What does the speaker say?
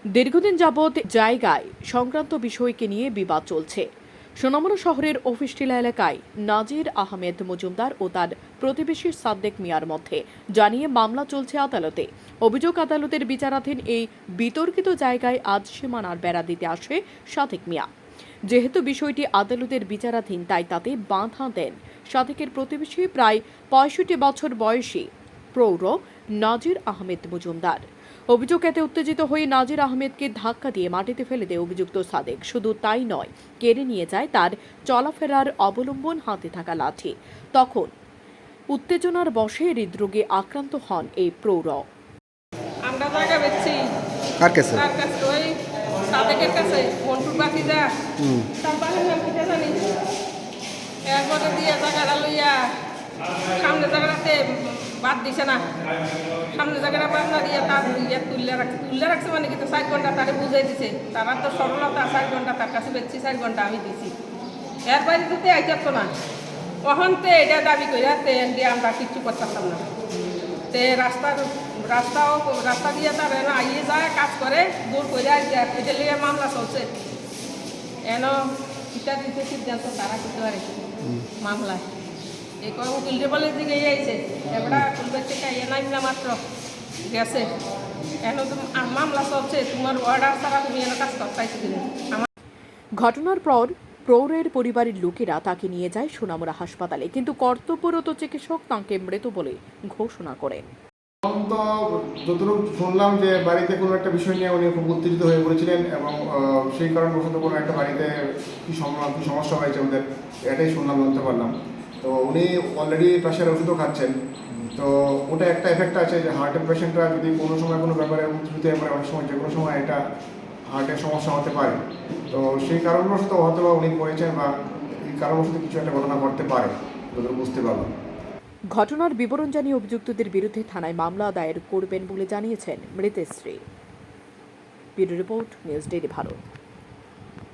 দীর্ঘদিন যাবৎ জায়গায় সংক্রান্ত বিষয়কে নিয়ে বিবাদ চলছে। সোনামুড়া শহরের অফিসটিলা এলাকায় নাজির আহমেদ মজুমদার ও তার প্রতিবেশী সাদ্দেক মিয়ার মধ্যে জানিয়ে মামলা চলছে আদালতে। অভিযোগ, আদালতের বিচারাধীন এই বিতর্কিত জায়গায় আজ সীমানার বেড়া দিতে আসে সাদেক মিয়া। যেহেতু বিষয়টি আদালতের বিচারাধীন, তাই তাতে বাধা দেন সাদেকের প্রতিবেশী প্রায় ৬৫ বছর বয়সী প্রৌঢ় নাজির আহমেদ মজুমদার। অভিযোগ, এতে উত্তেজিত হয়ে নাজির আহমেদকে ধাক্কা দিয়ে মাটিতে ফেলে দেয় অভিযুক্ত সাদেক। শুধু তাই নয়, কেড়ে নিয়ে যায় তার চলাফেরার অবলম্বন হাতে থাকা লাঠি। তখন উত্তেজনার বশে হৃদরোগে আক্রান্ত হন এই প্রৌঢ়। আমরা জায়গা বেচছি কার কাছে? তার কাছে ওই সাদেকের কাছে মন্টুর বাকি যা তার বাড়ির নাম কি জানি। এরপরে দিয়ে জায়গাটা লইয়া সামনে জায়গাটাতে বাদ দিছে না, সামনে জায়গাটা বাদ না দিয়ে তার ইয়ে তুললে রাখছে মানে কিন্তু 4 ঘন্টা তারে বুঝাই দিছে। তারা তো সরলতা, 4 ঘন্টা তার কাছে বেচছি, 4 ঘন্টা আমি দিছি। এর বাইরে দিতে আইতাম না, ওখানতে এটা দাবি করে দিয়ে আমরা কিচ্ছু করতাম না। তে রাস্তা দিয়ে তার আইয়ে যায়, কাজ করে দূর করে আসছে। এটার লিগে মামলা চলছে। এন বিচার দিতে সিদ্ধান্ত তারা করতে পারে মামলায়। এই কয় উকিল টেবলের দিকে আইছে, এবার কুলবের থেকে আইয়ে নামলা মাত্র গেছে। এন মামলা চলছে, তোমার অর্ডার ছাড়া তুমি এনে কাজ করতেছি কিনা। ঘটনার পর প্রৌঢ়ের পরিবারের লোকেরা তাকে নিয়ে যায় সোনামুড়া হাসপাতালে, কিন্তু কর্তব্যরত চিকিৎসক তাঁকে মৃত বলে ঘোষণা করেন। তো যতটুকু শুনলাম যে বাড়িতে কোনো একটা বিষয় নিয়ে উনি খুব উত্তেজিত হয়ে পড়েছিলেন এবং সেই কারণবশত কোনো একটা বাড়িতে কী সমস্যা হয়েছে ওদের, এটাই শুনলাম, জানতে পারলাম। তো উনি অলরেডি প্রেশার ওষুধও খাচ্ছেন। তো ওটা একটা এফেক্ট আছে যে হার্টের পেশেন্টরা যদি কোনো সময় কোনো ব্যাপারে উত্তেজিত হয়ে পড়ে, অনেক সময় যে কোনো সময় এটা হার্টের সমস্যা হতে পারে। তো সেই কারণবশত হয়তো বা উনি পড়েছেন বা এই কারণবশত কিছু একটা ঘটনা ঘটতে পারে, যতটুকু বুঝতে পারলাম। ঘটনার বিবরণ জানিয়ে অভিযুক্তদের বিরুদ্ধে থানায় মামলা দায়ের করবেন বলে জানিয়েছেন মৃতের স্ত্রী। Bureau report, news daily Bharat.